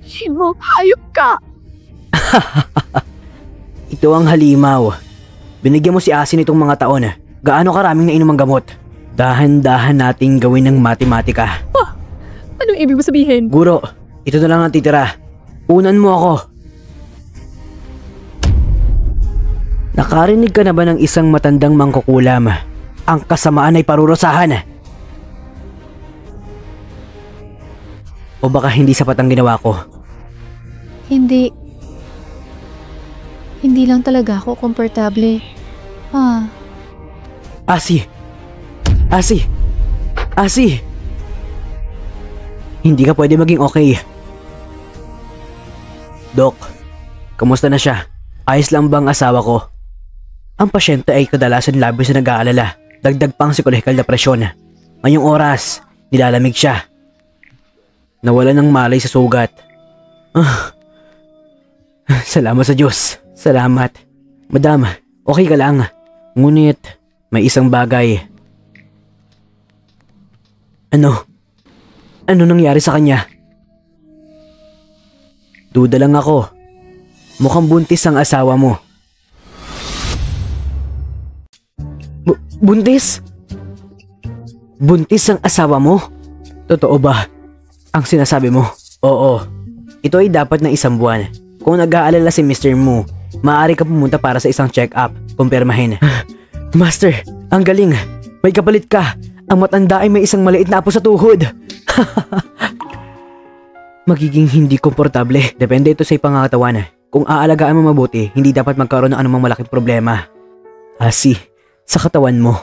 Shinmo, hayop ka! Ito ang halimaw. Binigyan mo si Asi nitong mga taon. Gaano karaming nainom ang gamot? Dahan-dahan nating gawin ng matematika. Anong ibig mo sabihin? Guro, ito na lang ang titira. Unan mo ako. Nakarinig ka na ba ng isang matandang mangkukulam? Ang kasamaan ay parurusahan. O baka hindi sapat ang ginawa ko? Hindi. Hindi lang talaga ako komportable. Asi! Asi! Asi! Hindi ka pwede maging okay. Dok, kamusta na siya? Ayos lang bang asawa ko? Ang pasyente ay kadalasan labis na nag-aalala. Dagdag pang psikolohikal na presyon. Ngayong oras, nilalamig siya. Nawala ng malay sa sugat. Salamat sa Diyos. Salamat. Madam, okay ka lang. Ngunit, may isang bagay. Ano? Ano nangyari sa kanya? Duda lang ako. Mukhang buntis ang asawa mo. Buntis? Buntis ang asawa mo? Totoo ba ang sinasabi mo? Oo. Ito ay dapat na 1 buwan. Kung nag-aalala si Mr. Mu, maaari ka pumunta para sa isang check-up. Kumpirmahin. Master, ang galing. May kapalit ka. Ang matanda ay may isang maliit na apo sa tuhod. Magiging hindi komportable. Depende ito sa pangangatawan. Kung aalagaan mo mabuti, hindi dapat magkaroon ng anumang malaking problema. Asi, sa katawan mo,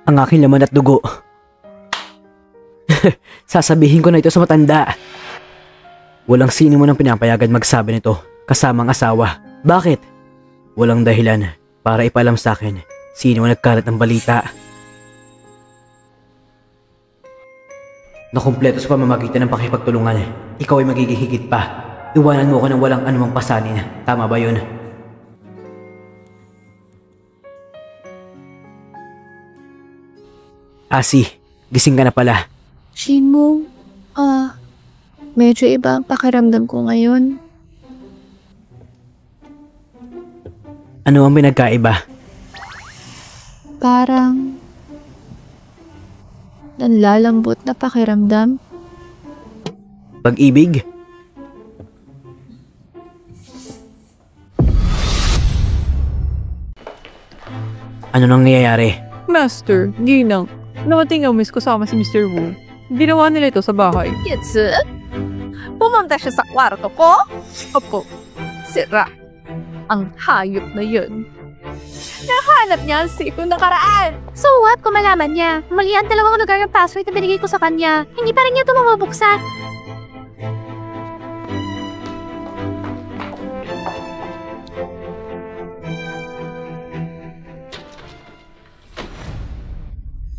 ang aking laman at dugo. Sasabihin ko na ito sa matanda. Walang sino mo nang pinapayagan magsabi nito, kasamang asawa. Bakit? Walang dahilan para ipalam sa akin sino ang nagkalat ng balita. Nakumpleto sa pamamagitan ng pakipagtulungan. Ikaw ay magiging higit pa. Iwanan mo ko ng walang anumang pasanin. Tama ba yun? Asi, gising ka na pala. Shinmo, medyo iba ang pakiramdam ko ngayon. Ano ang pinagkaiba? Parang nanlalambot na pakiramdam. Pag-ibig? Ano nang nangyayari? Master, Ginang, namating ang miss ko sama si Mr. Wu. Ginawa nila ito sa bahay. Yatsu? Pumunta siya sa kwarto ko? Opo. Sira. Ang hayop na yun. Nahanap niya ang safe nung nakaraan. So what kung malaman niya? Mali ang 2 lugar ng password na binigay ko sa kanya. Hindi pa rin niya ito mabubuksan.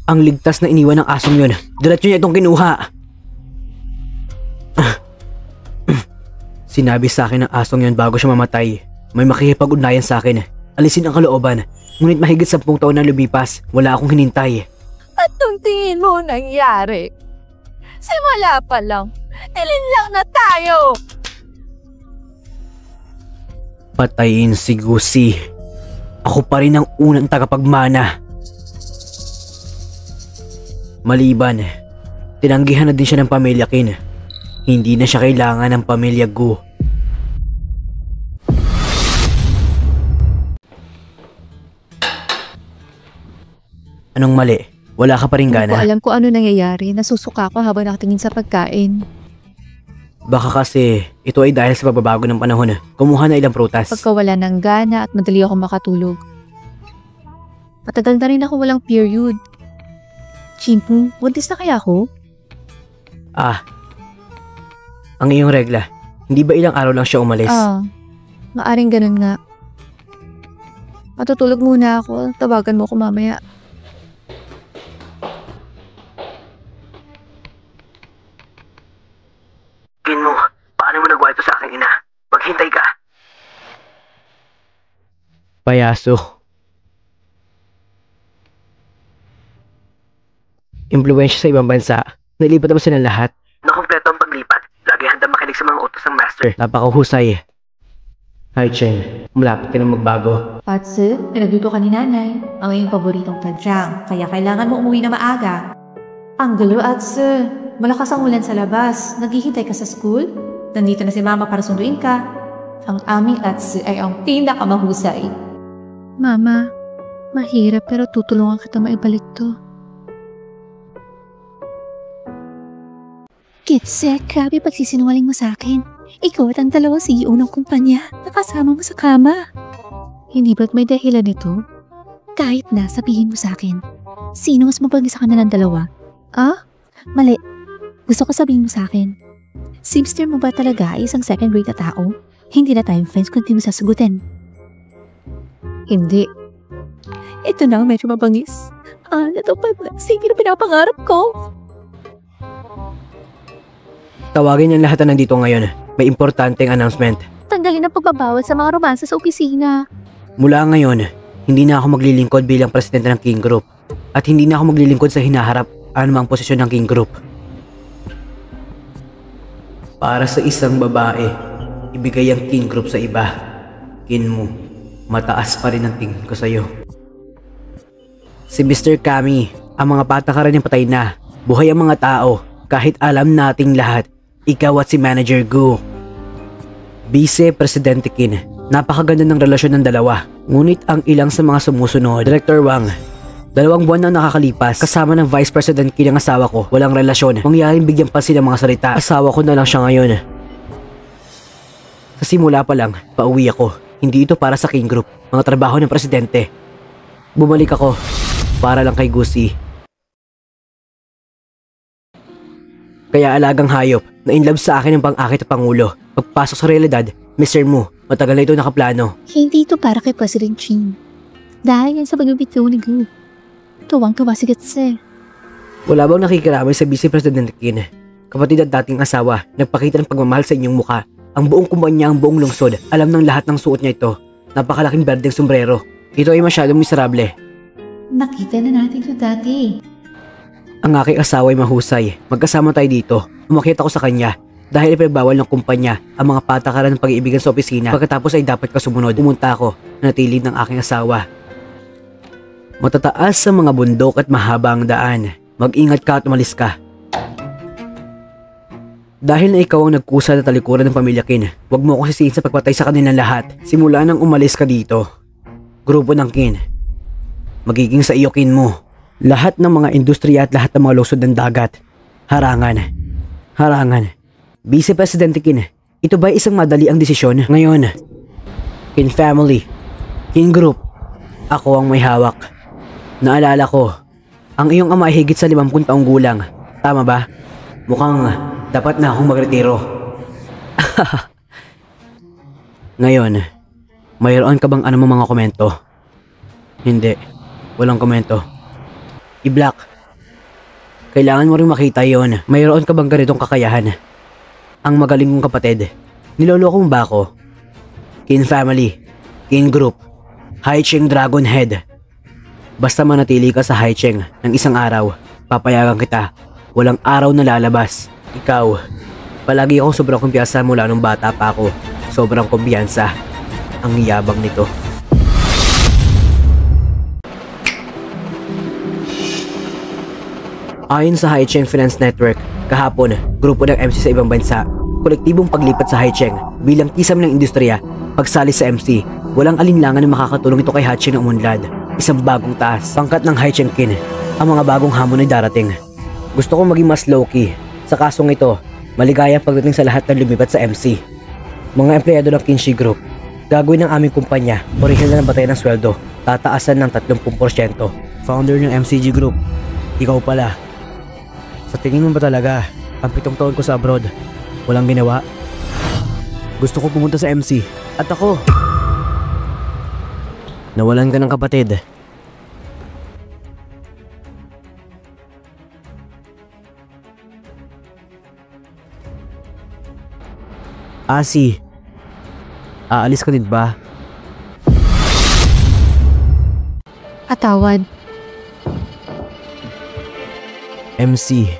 Ang ligtas na iniwan ng asong yun. Diretso niya itong kinuha. Sinabi sa akin ng asong yun bago siya mamatay. May makikipag-ugnayan sa akin. Alisin ang kalooban. Ngunit mahigit 10 taon na lumipas. Wala akong hinintay. At nung tingin mo nangyari? Simula pa lang. Nilin lang na tayo. Patayin si Gusi. Ako pa rin ang unang tagapagmana. Maliban, tinanggihan na din siya ng pamilya Kin. Hindi na siya kailangan ng pamilya Gu. Anong mali? Wala ka pa rin Hindi ko gana? alam kung ano nangyayari. Nasusuka ako habang nakatingin sa pagkain. Baka kasi ito ay dahil sa pagbabago ng panahon. Kumuha na ilang prutas. Pagkawala ng gana at madali ako makatulog. Matagal na rin ako walang period. Chinpo, buntis na kaya ako? Ang iyong regla. Hindi ba ilang araw lang siya umalis? Maaring ganun nga. Matutulog muna ako. Tawagan mo ko mamaya. Kin mo, paano mo nagawa ito sa aking ina? Maghintay ka. Payaso. Impluwensya sa ibang bansa. Nilipat naman sila lahat. Nakumpleto ang paglipat. Lagi Lagi handa makinig sa mga utos ng master. Napakahusay. Hi, Cheng. Malapit ka na magbago. Patsu, pinagluto ka ni nanay. Ang iyong paboritong tadyang, kaya kailangan mo umuwi na maaga. Ang gulo, Atsu. Malakas ang ulan sa labas. Naghihintay ka sa school? Nandito na si mama para sunduin ka. Ang aming Atsu ay ang pinakamahusay. Mama, mahirap pero tutulungan kita maibalik to. Kitse, grabe pagsisinungaling mo sa akin. Ikaw at ang dalawang CEO ng kumpanya na kasama mo sa kama. Hindi ba't may dahilan nito? Kahit na, sabihin mo sa akin. Sino mas mapagli sa kanilang dalawa? Ah? Mali. Gusto ko sabihin mo sa akin. Si Mr. mo ba talaga ay isang second-rate na tao? Hindi na tayo friends kung di mo sasagutin. Hindi. Ito na, medyo mabangis. Natupad na. Sige na pinapangarap ko. Tawagin ang lahat na nandito ngayon. May importanteng announcement. Tanggalin ang pagbabawal sa mga romansa sa opisina. Mula ngayon, hindi na ako maglilingkod bilang presidente ng King Group. At hindi na ako maglilingkod sa hinaharap anumang posisyon ng King Group. Para sa isang babae, ibigay ang King Group sa iba. Kin mo, mataas pa rin ang tingin ko sa'yo. Si Mr. Kami, ang mga patakaran niya patay na. Buhay ang mga tao, kahit alam nating lahat. Ikaw at si Manager Gu. Vice Presidente Kin, napakaganda ng relasyon ng dalawa. Ngunit ang ilang sa mga sumusunod, Director Wang, 2 buwan na nakakalipas, kasama ng Vice President Kin ang asawa ko, walang relasyon. Mangyaring bigyan pansin ng mga salita. Asawa ko na lang siya ngayon. Sa simula pa lang, pauwi ako. Hindi ito para sa King Group, mga trabaho ng presidente. Bumalik ako, para lang kay Gusi. Kaya alagang hayop, na inlove sa akin ng pang-akit at pangulo. Pagpasok sa realidad, Mr. Mu, matagal na ito nakaplano. Hindi ito para kay President Chin. Dahil yan sa pagbibitaw ni Gu. Tuwang-tuwa si Kitse. Wala bang nakikiramay sa Vice President Kin? Kapatid at dating asawa, nagpakita ng pagmamahal sa inyong muka. Ang buong kumpanya, ang buong lungsod, alam ng lahat ng suot niya ito. Napakalaking berdeng sombrero. Ito ay masyadong miserable. Nakita na natin ito dati. Ang aking asawa ay mahusay. Magkasama tayo dito. Umakyat ako sa kanya. Dahil ipinagbawal ng kumpanya ang mga patakaran ng pag-iibigan sa opisina. Pagkatapos ay dapat ka sumunod. Pumunta ako na natilid ng aking asawa. Matataas sa mga bundok at mahaba ang daan. Mag-ingat ka at umalis ka. Dahil na ikaw ang nagkusa na talikuran ng pamilya Kin, huwag mo akong sisihin sa pagpatay sa kanilang lahat. Simula nang umalis ka dito. Grupo ng Kin. Magiging sa iyo Kin mo. Lahat ng mga industriya at lahat ng mga lungsod ng dagat. Harangan. Harangan. Vice Presidente Kin, ito ba isang madali ang desisyon? Ngayon, Kin Family, Kin Group, ako ang may hawak. Naalala ko, ang iyong ama ay higit sa 50 taong gulang. Tama ba? Mukhang dapat na akong magretiro. Ngayon, mayroon ka bang anumang mga komento? Hindi, walang komento. I-block. Kailangan mo rin makita yon. Mayroon ka bang ganitong kakayahan? Ang magaling kong kapatid. Niloloko mo ba ako? Kin Family, Kin Group, Haicheng Dragon Head. Basta manatili ka sa Haicheng ng isang araw, papayagan kita. Walang araw na lalabas. Ikaw, palagi akong sobrang kumpiyansa mula nung bata pa ako. Sobrang kumpiyansa. Ang yabang nito. Ayon sa Haicheng Finance Network, kahapon, grupo ng MC sa ibang bansa, kolektibong paglipat sa Haicheng bilang kisam ng industriya, pagsali sa MC, walang alinlangan na makakatulong ito kay Haicheng na umunlad. Isang bagong taas, pangkat ng Haicheng Kin, ang mga bagong hamon ay darating. Gusto kong maging mas low-key. Sa kasong ito, maligaya pagdating sa lahat ng lumipat sa MC. Mga empleyado ng Kinshi Group, gagawin ng aming kumpanya, orihinal na batayan ng sweldo, tataasan ng 30%. Founder ng MCG Group, ikaw pala. Sa tingin mo ba talaga, ang 7 taon ko sa abroad, walang ginawa? Gusto ko pumunta sa MC, at ako. Nawalan ka ng kapatid. Asi, aalis ka din ba? Atawad. MC,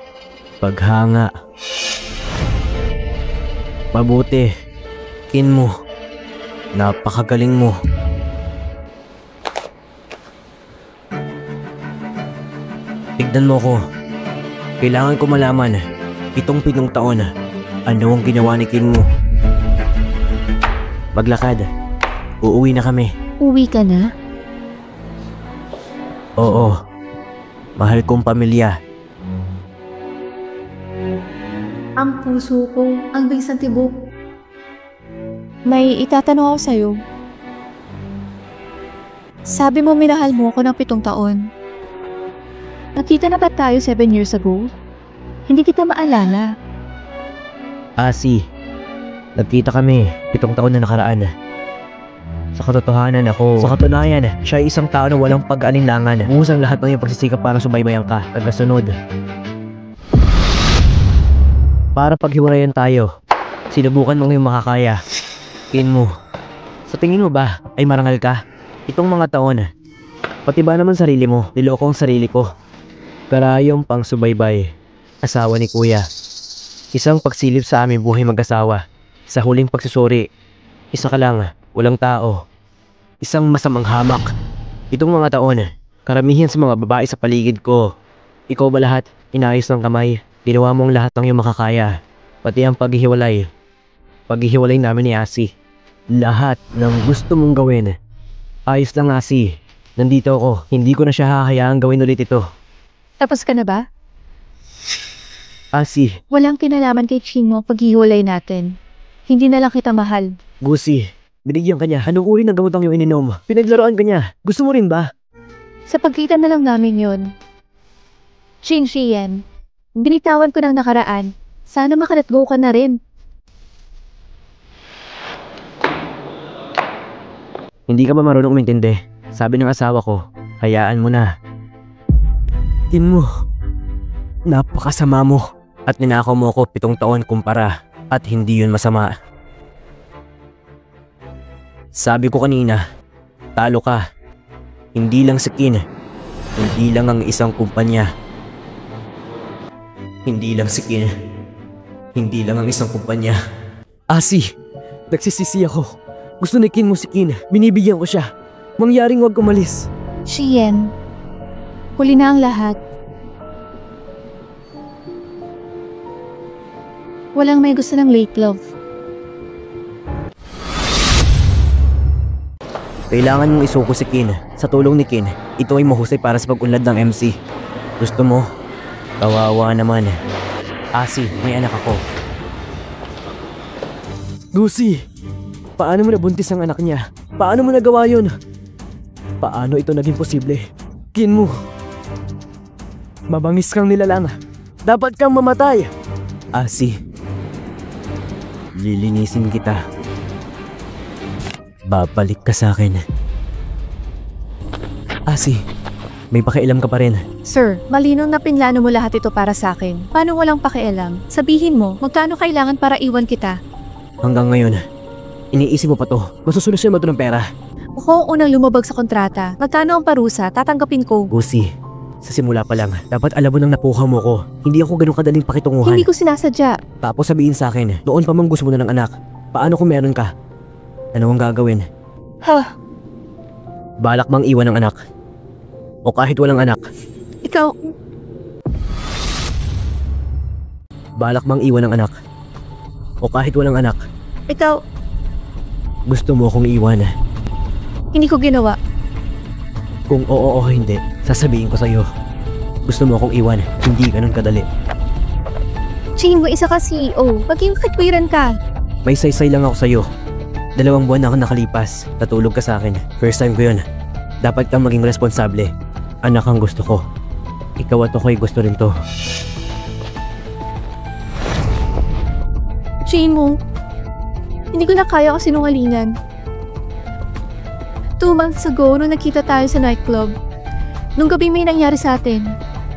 paghanga. Mabuti. Kin mo. Napakagaling mo. Tignan mo ko. Kailangan ko malaman, itong 7 taon, ano ang ginawa ni Kin mo? Maglakad. Uuwi na kami. Uwi ka na? Oo. Mahal kong pamilya. Ang puso ko, ang bilis ng tibok. May itatanong ako sa'yo. Sabi mo minahal mo ako ng 7 taon. Nakita na ba tayo 7 years ago? Hindi kita maalala. Asi, nagkita kami 7 taon na nakaraan. Sa katotohanan sa katunayan, siya ay isang tao na walang pag-alinlangan. Buhos ang lahat ng iyong pagsisikap para subaybayan ka, tagasunod. Para paghiwalayan tayo, sinubukan mong iyong makakaya. Kin mo, sa tingin mo ba ay marangal ka? Itong mga taon, pati ba naman sarili mo, niloko ang sarili ko. Karayong pang subaybay, asawa ni kuya. Isang pagsilip sa aming buhay mag-asawa. Sa huling pagsusuri, isa ka lang, walang tao. Isang masamang hamak. Itong mga taon, karamihan sa mga babae sa paligid ko. Ikaw ba lahat, inayos ng kamay? Ginawa mo ang lahat ng iyong makakaya. Pati ang paghihiwalay. Paghihiwalay namin ni Asi. Lahat ng gusto mong gawin. Ayos lang, Asi. Nandito ako. Hindi ko na siya hahayaang gawin ulit ito. Tapos ka na ba? Asi, Walang kinalaman kay Chino paghiwalay natin. Hindi na lang kita mahal. Gusi, binigyan ka niya. Anong uri ng gamot ang iyong ininom? Pinaglaruan ka niya. Gusto mo rin ba? Sa pagkita na lang namin yun. Chin Shiyan, binitawan ko ng nakaraan. Sana makalet go ka na rin. Hindi ka ba marunong umintindi? Sabi ng asawa ko, hayaan mo na. Kin mo, napakasama mo. At ninakaw mo ako 7 taon kumpara. At hindi yun masama. Sabi ko kanina, talo ka. Hindi lang si Kin. Hindi lang ang isang kumpanya. Hindi lang si Kin. Hindi lang ang isang kumpanya. Asi, nagsisisi ako. Gusto ni Kin mo si Kin. Binibigyan ko siya. Mangyaring huwag umalis. Shiyan, huli na ang lahat. Walang may gusto ng late love. Kailangan mong isuko si Kin. Sa tulong ni Kin, ito ay mahusay para sa pag-unlad ng MC. Gusto mo? Kawawa naman. Asi, may anak ako. Gusi, paano mo nabuntis ang anak niya? Paano mo nagawa yun? Paano ito naging posible? Kin mo, mabangis kang nilalang. Dapat kang mamatay. Asi, lilinisin kita. Babalik ka sa akin. Asi, may pakialam ka pa rin. Sir, malinong na pinlano mo lahat ito para sa akin. Paano walang pakialam? Sabihin mo, magkano kailangan para iwan kita? Hanggang ngayon, iniisip mo pa to. Masusolusyon mo to ng pera. Ako ang unang lumabag sa kontrata. Magkano ang parusa? Tatanggapin ko. Gusi, sa simula pa lang, dapat alam mo nang napuha mo ko. Hindi ako ganun kadaling pakitunguhan. Hindi ko sinasadya. Tapos sabihin sa akin, noon pa mang gusto mo na ng anak. Paano kung meron ka? Ano ang gagawin? Ha? Balak mang iwan ng anak? O kahit walang anak? Ikaw, Balak mang iwan ng anak? O kahit walang anak? ikaw, Gusto mo akong iwan? hindi ko ginawa. Kung oo o hindi, sasabihin ko sa'yo. Gusto mo akong iwan, hindi ganun kadali. Chin mo, isa ka CEO. Maging katwiran ka. May saysay lang ako sa'yo. 2 buwan na ako nakalipas, natulog ka sa akin. First time ko yun. Dapat kang maging responsable. Anak ang gusto ko. Ikaw at ako'y gusto rin to. Chin mo, hindi ko na kaya ako sinungalingan. 2 months ago, nung nakita tayo sa nightclub, nung gabi may nangyari sa atin,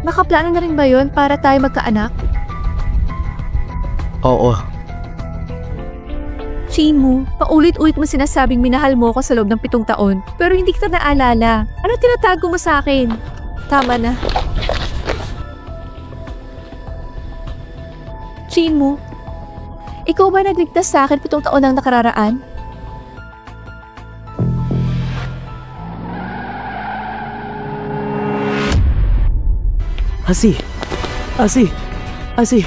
nakaplano na rin ba yun para tayo magkaanak? Oo. Chin mo, paulit-ulit mo sinasabing minahal mo ako sa loob ng 7 taon, pero hindi kita naalala. Ano tinatago mo sa akin? Tama na. Chin mo, Ikaw ba nagligtas sa akin 7 taon ang nakararaan? Asi! Asi! Asi!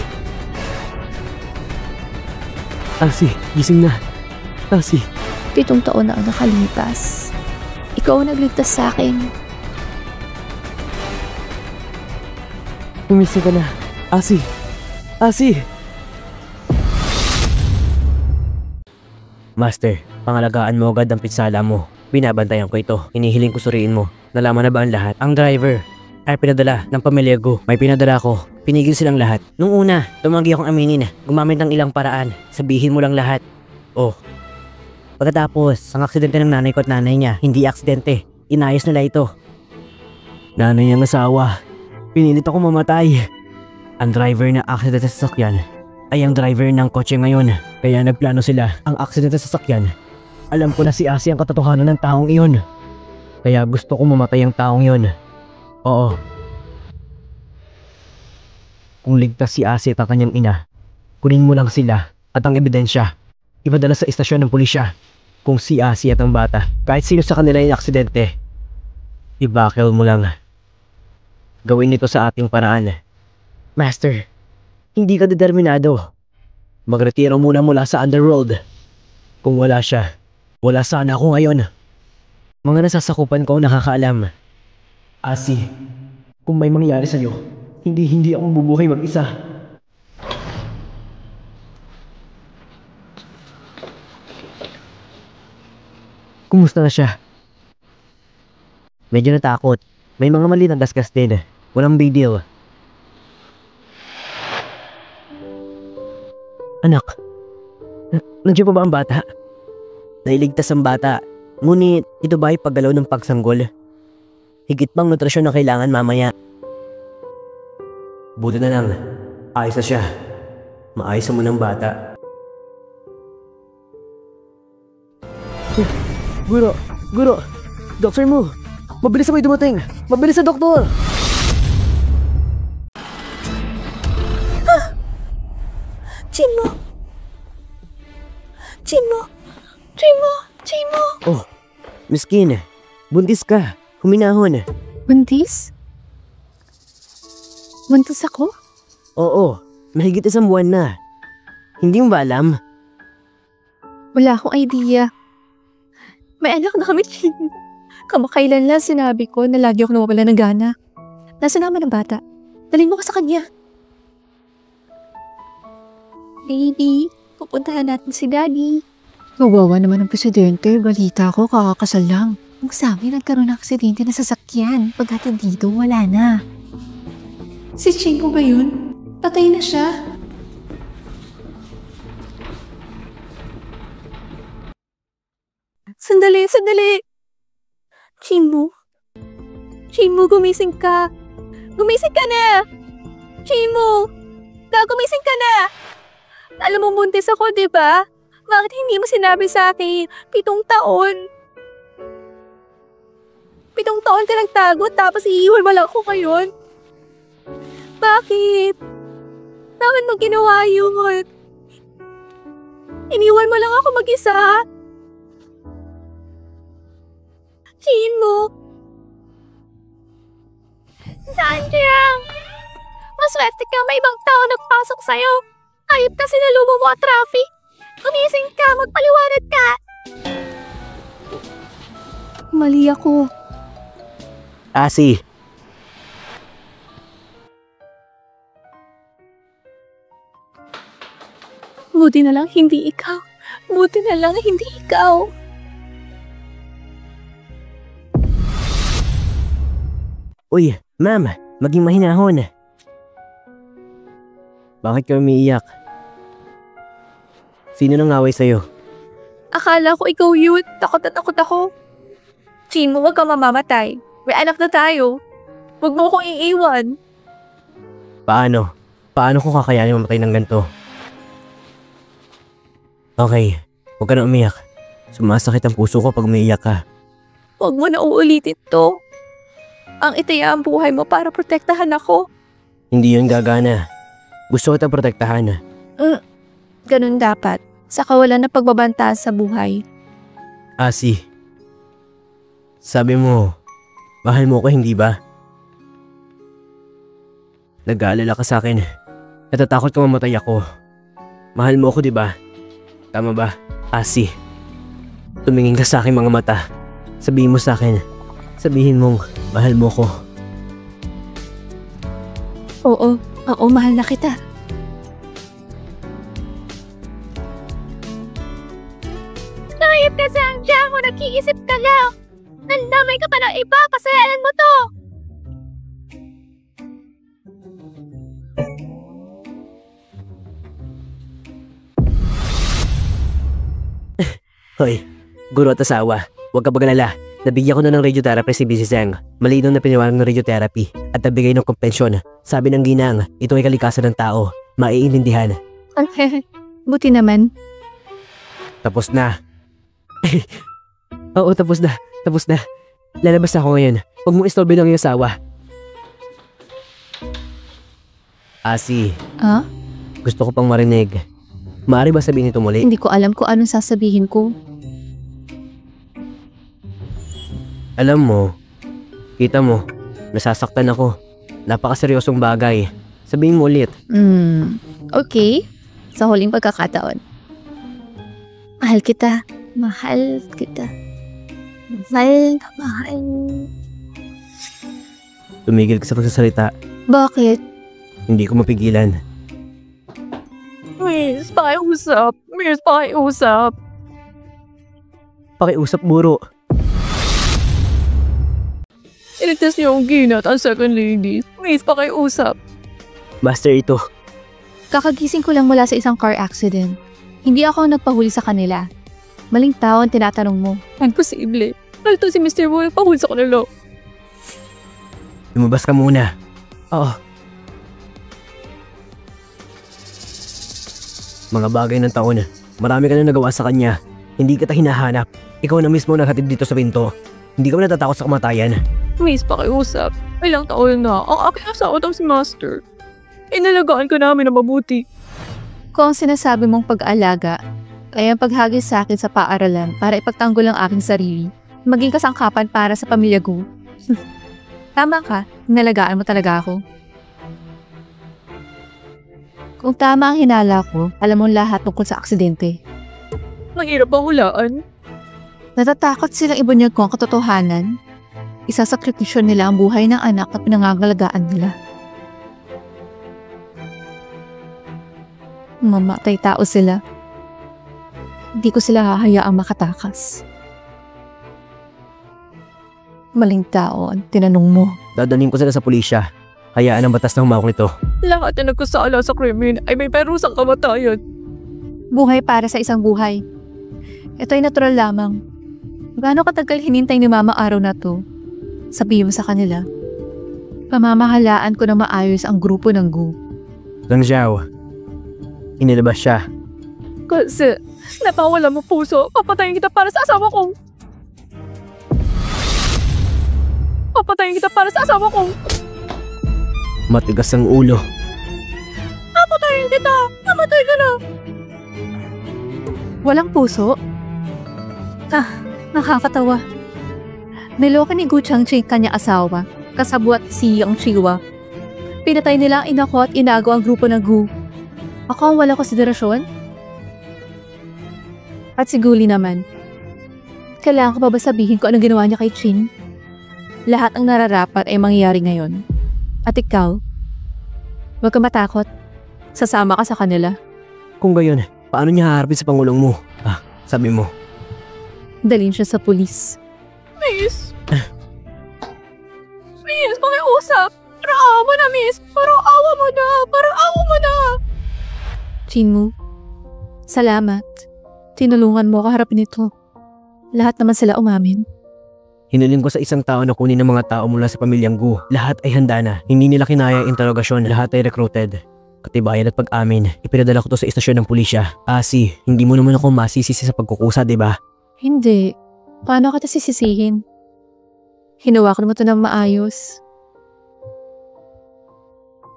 Asi, gising na. Asi. 7 taon na ang nakalipas. Ikaw ang nagligtas sa akin. Umising ka na. Asi! Asi! Master, pangalagaan mo agad ang pinsala mo. Binabantayan ko ito. Hinihiling ko suriin mo. Nalaman na ba ang lahat? Ang driver ay pinadala ng pamilya ko. May pinadala ko. Pinigil silang lahat. Nung una, tumanggi akong aminin. Gumamit ng ilang paraan. Sabihin mo lang lahat. Oh. Pagkatapos, ang aksidente ng nanay ko at nanay niya, hindi aksidente. Inayos nila ito. Nanay niyang asawa. Pinilit ako mamatay. Ang driver na aksidente sa sasakyan ay ang driver ng kotse ngayon. Kaya nagplano sila ang aksidente sa sasakyan. Alam ko na si Asi ang katotohanan ng taong iyon. Kaya gusto ko mamatay ang taong iyon. Oo. Kung ligtas si Asi at ang kanyang ina, kunin mo lang sila at ang ebidensya. Ipadala sa istasyon ng pulisya. Kung si Asi at ang bata, kahit sino sa kanila yung aksidente, ibakel mo lang. Gawin nito sa ating paraan. Master, hindi ka determinado. Magretiro muna mula sa underworld. Kung wala siya, wala sana ako ngayon. Mga nasasakupan ko nakakaalam. Asi, kung may mangyari sa'yo, hindi ako bubuhay mag-isa. Kumusta na siya? Medyo natakot. May mga mali ng gasgas din. Walang big deal. Anak, nandiyan pa ba ang bata? Nailigtas ang bata. Ngunit ito ba ay paggalaw ng pagsanggol? Higit pang nutrasyon na kailangan mamaya. Buti na lang. Ayos na siya. Maayos mo ng bata. Guro, Dr. Mu, mabilis na may dumating. Mabilis na, doktor. Chimo! Oh, miskin. Buntis ka. Huminahon. Buntis? Buntis ako? Oo, mahigit 1 buwan na. Hindi mo ba alam? Wala akong idea. May anak na kami, Chimo. Kamakailan lang sinabi ko na lagi ako nawawala ng gana. Nasaan naman ang bata? Dalhin mo ko sa kanya. Baby, pupuntahan natin si Daddy. Wawawa naman ang presidente. Balita ko, kakakasal lang. Kung sa amin, nagkaroon ng aksidente na sasakyan. Pagkatid dito, wala na. Si Chinko ba yun? Patay na siya. Sandali! Chimo, gumising ka. Gumising ka na! Chimo! Gumising ka na! Alam mo, buntis ako, diba? Bakit hindi mo sinabi sa akin? 7 taon. 7 taon ka nagtago tapos iiwan mo lang ako ngayon. Bakit? Bakit mo ginawa yun? Iniwan mo lang ako mag-isa. Chimo! Sanjang! Maswerte ka, may ibang tao nagpasok sa'yo. Ayop kasi nalubo mo at traffic. Gumising ka, magpaliwanag ka. Mali ako. Asi. Buti na lang hindi ikaw. Uy, ma'am, maging mahinahon. Bakit ka umiiyak? Sino nang away sa'yo? Akala ko ikaw yun. Takot na takot ako. Chimo, huwag kang mamamatay. May anak na tayo. Huwag mo akong iiwan. Paano? Paano ko kakayanin mamatay ng ganito? Okay, huwag ka na umiyak. Sumasakit ang puso ko pag umiiyak ka. Huwag mo na uulitin to. Ang itaya ang buhay mo para protektahan ako. Hindi yun gagana. Gusto kitang protektahan. Ganun dapat. Sa kawalan ng pagbabanta sa buhay. Asi, sabi mo, mahal mo ko hindi ba? Nag-aalala ka sa akin. Natatakot ka mamatay ako. Mahal mo ako di ba? Tama ba? Asi, tumingin ka sa aking mga mata. Sabihin mo sa akin. Sabihin mong mahal mo ko. Oo, mahal na kita. Kahit kasi ang diyan mo, nag-iisip ka lang. Nandamay ka pa ng iba, pasayalan mo to. Hoy, guro at asawa, huwag ka magalala. Nabigyan ko na ng radiotherapy si Busy Zeng. Malinaw na pinawalan ng radiotherapy at nabigay ng kompensyon. Sabi ng ginang, ito ay kalikasan ng tao. Maiintindihan. Buti naman. Tapos na. Oo, tapos na. Tapos na. Lalabas na ako ngayon. Huwag mong istorbe ng iyong asawa. Asi, Ah? gusto ko pang marinig. Maaari ba sabihin ito muli? Hindi ko alam kung anong sasabihin ko. Alam mo, kita mo, nasasaktan ako. Napakaseryosong bagay. Sabihin mo ulit. Okay. Sa huling pagkakataon. Mahal kita. Mahal kita. Mahal na mahal. Tumigil ka sa pagsasalita. Bakit? Hindi ko mapigilan. Miss, pakiusap. Miss, pakiusap. Pakiusap, buro. Iligtas niyo ang ginat ang second lady. Miss, pakiusap. Master ito. Kakagising ko lang mula sa isang car accident. Hindi ako ang nagpahuli sa kanila. Maling tao ang tinatanong mo. Imposible. Nalito si Mr. Wu nagpahuli sa kanila. Lumabas ka muna. Oo. Mga bagay ng taon. Marami ka na nagawa sa kanya. Hindi kita hinahanap. Ikaw na mismo naghatid dito sa pinto. Hindi ka ba natatakot sa kamatayan? Miss, pakiusap. Ilang taon na. Ang aking asawa daw si Master. Inalagaan ka namin na mabuti. Kung ang sinasabi mong pag-aalaga, kaya paghagis sa akin sa paaralan para ipagtanggol ang aking sarili, maging kasangkapan para sa pamilya ko. Tama ka, inalagaan mo talaga ako. Kung tama ang hinala ko, alam mo lahat tungkol sa aksidente. Nanghirap ang hulaan. Natatakot silang ibunyag ko ang katotohanan. Isasakripisyon nila ang buhay ng anak na pinangangalagaan nila. Mamatay tao sila. Hindi ko sila hahayaang makatakas. Maling tao ang tinanong mo. Dadaling ko sila sa pulisya. Hayaan ang batas na humawak nito. Lahat na nagkasala sa krimen ay may perusang kamatayan. Buhay para sa isang buhay. Ito ay natural lamang. Gaano katagal hinintay ni Mama araw na to? Sabihin mo sa kanila. Pamamahalaan ko na maayos ang grupo ng Gu. Lang Xiao. Inilabas siya. Kasi napawala mo puso. Papatayin kita para sa asawa ko. Papatayin kita para sa asawa ko. Matigas ang ulo. Papatayin kita. Namatay ka na. Walang puso? Nakakatawa. Niloko ni Gu Changqing kanya asawa, kasabwat si Yang Chiwa. Pinatay nila ang ina ko at inago ang grupo ng Gu. Ako ang walang konsiderasyon? At si Guli naman. Kailangan ko pa ba sabihin ko anong ginawa niya kay Chin? Lahat ang nararapat ay mangyayari ngayon. At ikaw, huwag ka matakot. Sasama ka sa kanila. Kung gayon, paano niya haharapin sa pangulong mo? Sabi mo. Dalhin siya sa pulis. Miss. Miss, pakiusap. Parang awa mo na, miss. Parang awa mo na. Parang awa mo na. Chinmu, salamat. Tinulungan mo ako harapin ito. Lahat naman sila umamin. Hiniling ko sa isang tao na kunin ng mga tao mula sa pamilyang Gu. Lahat ay handa na. Hindi nila kinaya ang interogasyon. Lahat ay recruited. Katibayan at pag-amin. Ipinadala ko to sa istasyon ng pulisya. Asi, hindi mo naman ako masisisi sa pagkukusa, diba? Hindi. Paano ka sisisihin? Hinawakan mo ito ng maayos.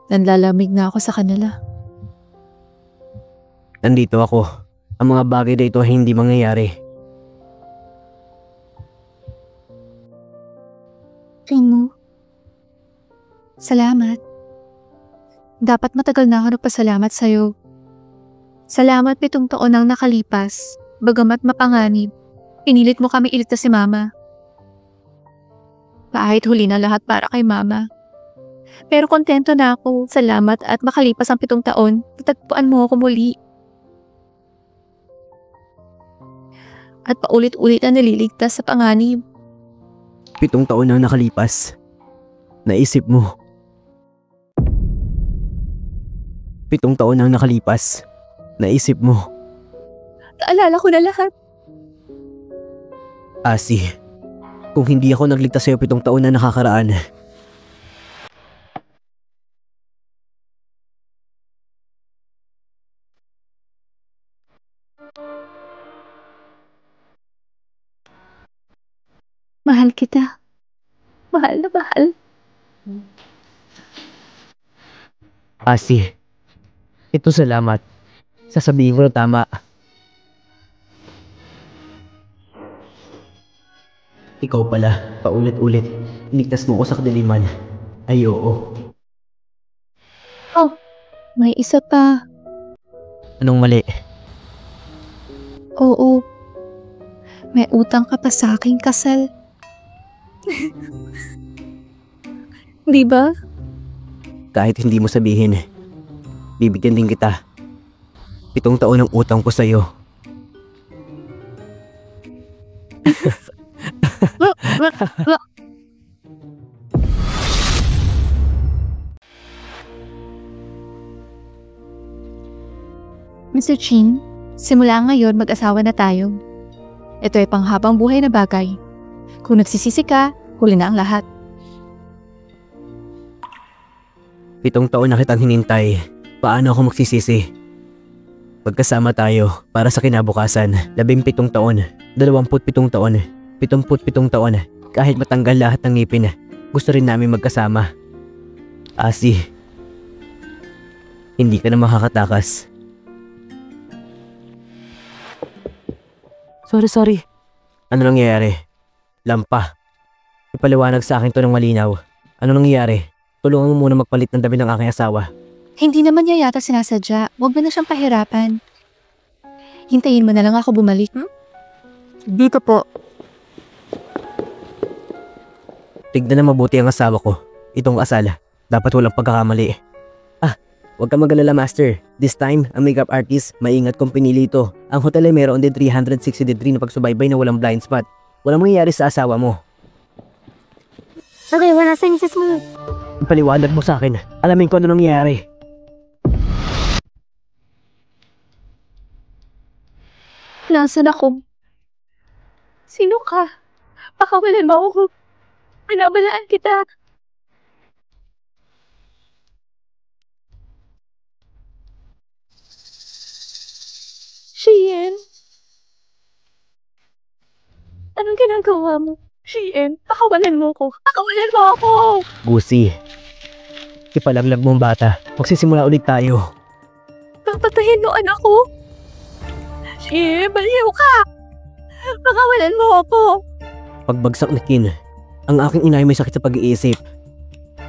Nanlalamig na ako sa kanila. Nandito ako. Ang mga bagay na ito ay hindi mangyayari. Rinmu. Salamat. Dapat matagal na ako nagpasalamat sa'yo. Salamat 7 taon ang nakalipas, bagamat mapanganib. Pinilit mo kami iligtas si Mama. Kahit huli na lahat para kay Mama. Pero kontento na ako. Salamat at makalipas ang 7 taon, natagpuan mo ako muli. At paulit-ulit na naliligtas sa panganib. 7 taon na nakalipas. Naisip mo. 7 taon na nakalipas. Naisip mo. Naalala ko na lahat. Asi, kung hindi ako nagligtas sa'yo 7 taon na nakakaraan, Mahal kita. Mahal na mahal. Asi, ito salamat. Sasabihin ko na tama. Ikaw pala, paulit-ulit. Iligtas mo ko sa kadiliman. Ay oo. May isa pa. Anong mali? Oo. May utang ka pa sa aking kasal. Di ba? Kahit hindi mo sabihin, bibigyan din kita. 7 taon ang utang ko sa'yo. Mr. Chin, simula ngayon mag-asawa na tayo. Ito ay panghabang buhay na bagay. Kung nagsisisi ka, huli na ang lahat. 7 taon na kitang hinintay. Paano ako magsisisi? Pagkasama tayo para sa kinabukasan. 17 taon, 27 taon, 77 taon. Kahit matanggal lahat ng ngipin, gusto rin namin magkasama. Asi, hindi ka na makakatakas. Sorry. Ano nangyayari? Lampa. Ipaliwanag sa akin to ng malinaw. Ano nangyayari? Tulungan mo muna magpalit ng damit ng aking asawa. Hindi naman niya yata sinasadya. Huwag mo na siyang pahirapan. Hintayin mo na lang ako bumalik. Dito po. Tignan na mabuti ang asawa ko. Itong asala. Dapat walang pagkakamali. Huwag kang mag-alala, Master. This time, ang makeup artist, maingat kong pinili ito. Ang hotel ay meron din 360 degree na pagsubaybay na walang blind spot. Walang mangyayari sa asawa mo. Okay, wala sa misis mo. Ipaliwanag mo sa akin. Alamin ko ano nangyayari. Nasaan ako? Sino ka? Pakawalan mo ako. Pinabalaan kita. Shien? Anong ginagawa mo? Shien, pakawalan mo ko. Pakawalan mo ako! Gusi. Ipalaglag mo ang bata. Magsisimula ulit tayo. Papatayin mo anak ko? Shien, baliw ka! Pakawalan mo ako! Pagbagsak ni Kin, ang aking inay may sakit sa pag-iisip.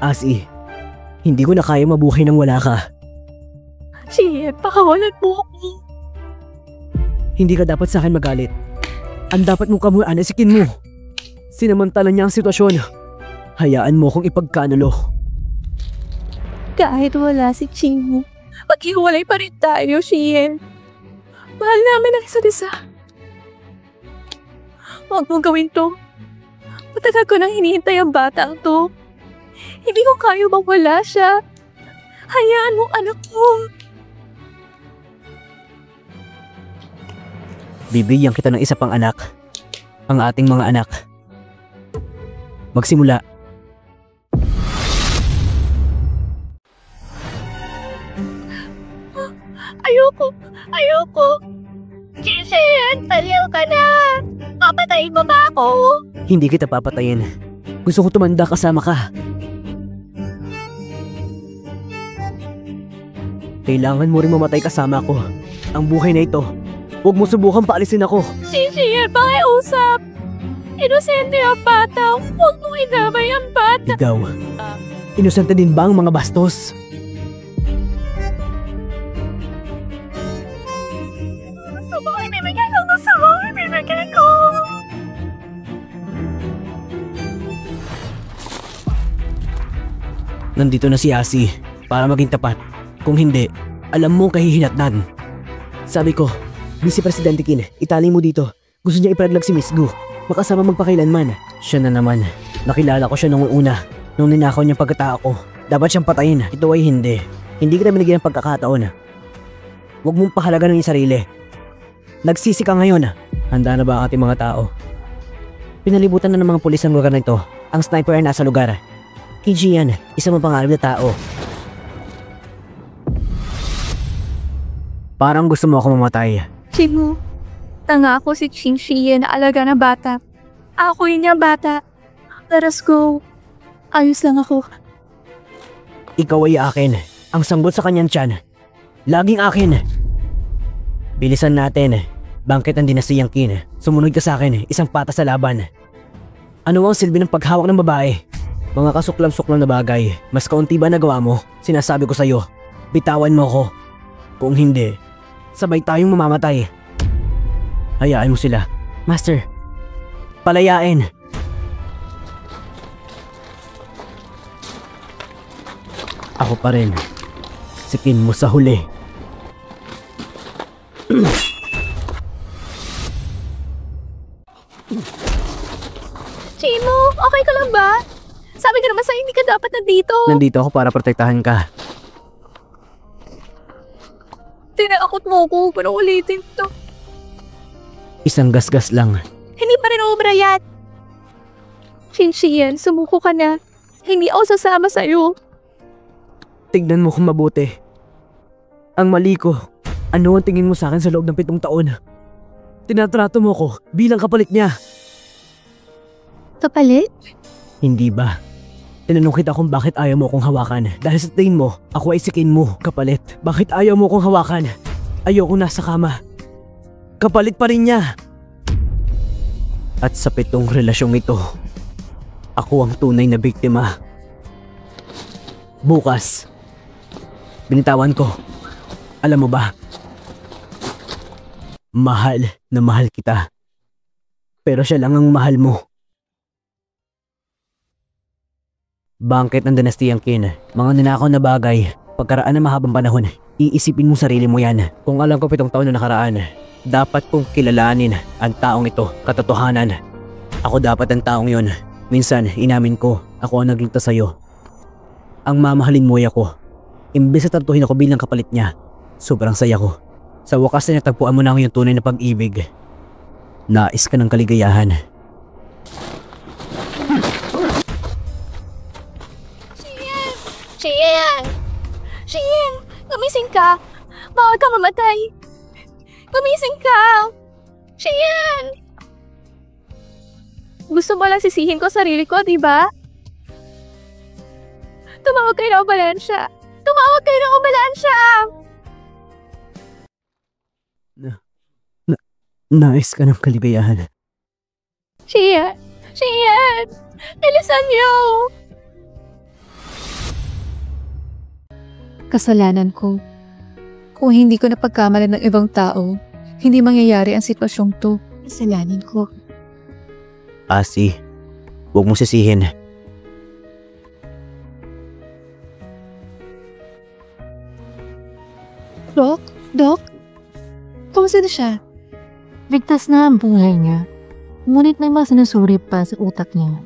Asi, hindi ko na kaya mabuhay nang wala ka. Shien, pakawalan mo ako! Hindi ka dapat sa akin magalit. Ang dapat mong kamuhaan ay si Kin mo. Sinamantala niya ang sitwasyon. Hayaan mo kong ipagkanulo. Kahit wala si Chingu, maghiwalay pa rin tayo, Shien. Mahal namin ang isa't isa. Huwag mong gawin to. Matagal ko nang hinihintay ang batang to. Hindi ko kaya mawala siya. Hayaan mo anak ko. Bibigyan kita ng isa pang anak. Ang ating mga anak. Magsimula. Ayoko. Shin, baliw ka na. Papatayin mo ba ako? Hindi kita papatayin. Gusto ko tumanda kasama ka. Kailangan mo rin mamatay kasama ko. ang buhay na ito. Huwag mo subukan paalisin ako. Shinshiyan, pakiusap! Inosente ang bata. Huwag mong idamay ang bata. Ikaw, inosente din ba ang mga bastos? Gusto mo ibibigay ko. Gusto mo ibibigay ko. Nandito na si Asi para maging tapat. Kung hindi, alam mo kahihinatnan. Sabi ko, Vice Presidente Kin, itali mo dito. Gusto niya iparaglag si Miss Gu. Makasama magpakailanman. Siya na naman. Nakilala ko siya nung una. Nung ninakaw niyang pagkatao ko. Dapat siyang patayin. Ito ay hindi. Hindi kita binigyan ng pagkakataon. Huwag mong pahalaga ng iyong sarili. Nagsisi ka ngayon. Handa na ba ang ating mga tao? Pinalibutan na ng mga pulis ang lugar na ito. Ang sniper ay nasa lugar. KG yan, isang mapangarap na tao. Parang gusto mo ako mamatay. Chimu, tanga ako si Shinshiyan na alaga na bata. Ako yun yung bata. Let us go. Ayos lang ako. Ikaw ay akin. Ang sanggol sa kanyang tiyan. Laging akin. Bilisan natin. Bangkit ang dinastiyang Qin. Sumunod ka sa akin. Isang patas sa laban. Ano ang silbi ng paghawak ng babae? Mga kasuklam-suklam na bagay. Mas kaunti ba nagawa mo? Sinasabi ko sa'yo. Bitawan mo ko. Kung hindi, sabay tayong mamamatay. Hayaan mo sila. Master, palayain. Ako pa rin. Sikin mo sa huli. Chimu, okay ka lang ba? Sabi ko naman sa'yo, hindi ka dapat nandito. Nandito ako para protektahan ka. Tinakot mo ko, pero ulitin to. Isang gasgas lang. Hindi pa rin obra yan. Shinshiyan, sumuko ka na. Hindi ako sasama sa'yo. Tignan mo kung mabuti. Ang mali ko. Ano ang tingin mo sa akin sa loob ng 7 taon? Tinatrato mo ko bilang kapalit niya. Kapalit? Hindi ba? Tinanong kita kung bakit ayaw mo akong hawakan. Dahil sa tingin mo, ako ay sikin mo, kapalit. Bakit ayaw mo akong hawakan? Ayoko nasa kama. Kapalit pa rin niya. At sa 7 relasyong ito, ako ang tunay na biktima. Bukas, binitawan ko. Alam mo ba? Mahal na mahal kita. Pero siya lang ang mahal mo. Bangkit ng dinastiyang Qin. Mga ninakaw na bagay. Pagkaraan ng mahabang panahon, iisipin mo sarili mo yan. Kung alam ko 7 taon na nakaraan, dapat kong kilalanin ang taong ito, katotohanan. Ako dapat ang taong yon. Minsan, inamin ko, ako ang nagligtas sa'yo. Ang mamahalin mo ay ako. Imbes na tartuhin ako bilang kapalit niya, sobrang saya ko. Sa wakas na natagpuan mo na ang iyong tunay na pag-ibig. Nais ka ng kaligayahan. Shiyan! Shiyan! Gumising ka! Bawal ka mamatay! Gumising ka! Shiyan! Gusto mo lang sisihin ko sarili ko, di ba? Tumawag kayo ng ambulansya! Tumawag kayo ng ambulansya! Nais ka ng kaligayahan. Shiyan! Shiyan! Bilisan niyo! Kasalanan ko. Kung hindi ko napagkamalan ng ibang tao, hindi mangyayari ang sitwasyong to. Kasalanan ko. Asi, huwag mo sisihin. Doc? Kumusta na siya? Ligtas na ang buhay niya. Ngunit may mga sinusuri pa sa utak niya.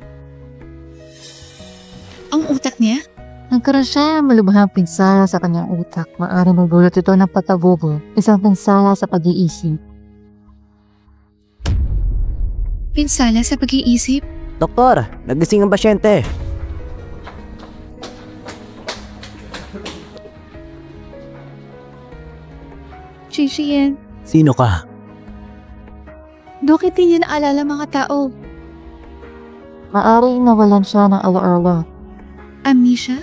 Ang utak niya? Nagkaroon siya ng malubhang pinsala sa kanyang utak. Maaari magdulot ito ng pagkabobo, isang pinsala sa pag-iisip. Pinsala sa pag-iisip? Doktor, nagising ang pasyente. Shiyan. Sino ka? Dok, hindi niya naalala mga tao. Maaari nawalan siya ng alaala. Amnesia?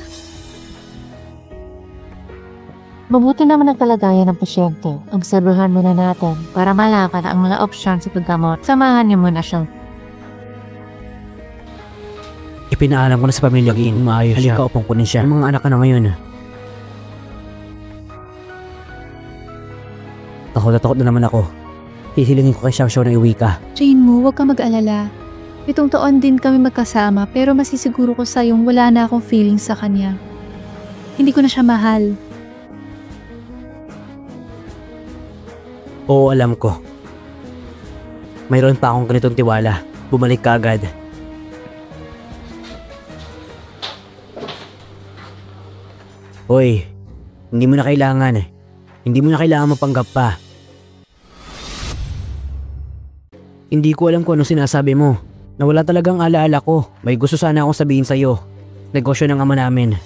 Mabuti naman ang kalagayan ng pasyente. Obserbahan muna natin para malaman ang mga opsyon sa paggamot. Samahan niyo muna siya. Ipinaalam ko na sa pamilya Gin. Maayos siya. Halika, upang kunin siya. Ang mga anak ka na ngayon. Takot na naman ako. Hihilingin ko kay Xiaoxiao na iwi ka. Jane mo, huwag ka mag-alala. 7 taon din kami magkasama pero masisiguro ko sa'yong wala na akong feelings sa kanya. Hindi ko na siya mahal. Oo, alam ko. Mayroon pa akong ganitong tiwala. Bumalik ka agad. Hoy, hindi mo na kailangan. Hindi mo na kailangan mapanggap pa. Hindi ko alam kung anong sinasabi mo. Nawala talagang alaala ko. May gusto sana akong sabihin sa'yo. Negosyo ng ama namin.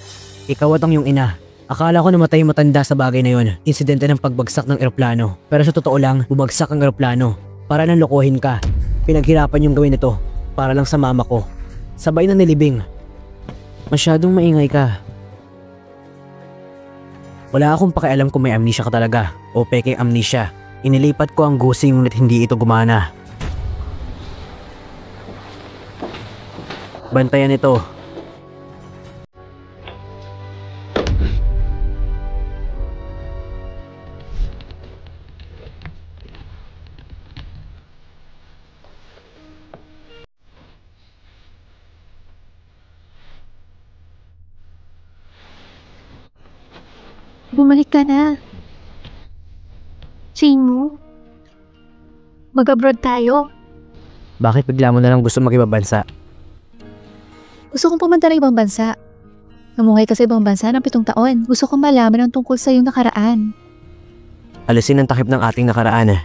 Ikaw at ang iyong ina. Akala ko namatay yung matanda sa bagay na yon. Insidente ng pagbagsak ng eroplano. Pero sa totoo lang, bumagsak ang eroplano. Para nang lokohin ka. Pinaghirapan yung gawin ito. Para lang sa mama ko. Sabay na nilibing. Masyadong maingay ka. Wala akong pakialam kung may amnesia ka talaga o peke amnesia. Inilipat ko ang gusing ngunit hindi ito gumana. Bantayan ito. Bumalik ka na. Jane mo, mag-abroad tayo. Bakit bigla mo na lang gusto mag-ibang bansa? Gusto kong pumunta ng ibang bansa. Namuhay ka sa ibang bansa ng 7 taon. Gusto kong malaman ang tungkol sa iyong nakaraan. Alisin ang takip ng ating nakaraan.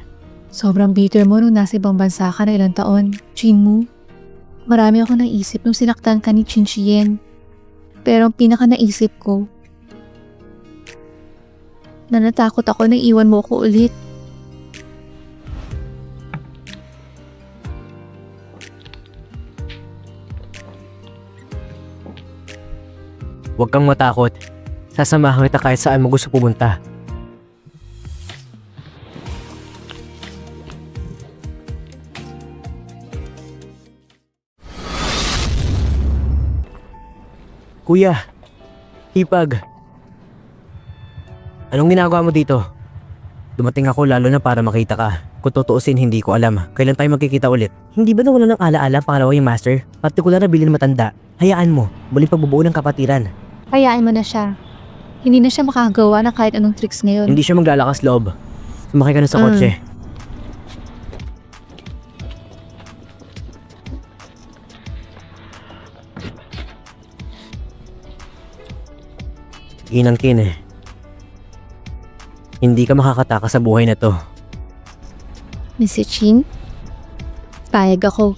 Sobrang bitter mo nung nasa ibang bansa ka na ilang taon. Jane mo, marami ako naisip nung sinaktan ka ni Chin Chien. Pero ang pinaka naisip ko, na natakot ako na iwan mo ko ulit. Huwag kang matakot. Sasamahan kita kahit saan mo gusto pumunta. Kuya, hipag. Anong ginagawa mo dito? Dumating ako lalo na para makita ka. Kung tutuusin, hindi ko alam. Kailan tayo magkikita ulit? Hindi ba nawala ng alaala pangalawa yung master? Partikular na bilin matanda. Hayaan mo, muling pagbubuo ng kapatiran. Hayaan mo na siya. Hindi na siya makagawa ng kahit anong tricks ngayon. Hindi siya maglalakas loob. Sumakay ka na sa kotse. Inangkin eh. Hindi ka makakataka sa buhay na to. Mr. Chin, payag ako.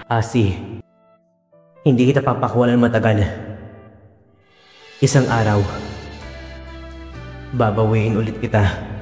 Asi, hindi kita papakuwalan matagal. Isang araw, babawiin ulit kita.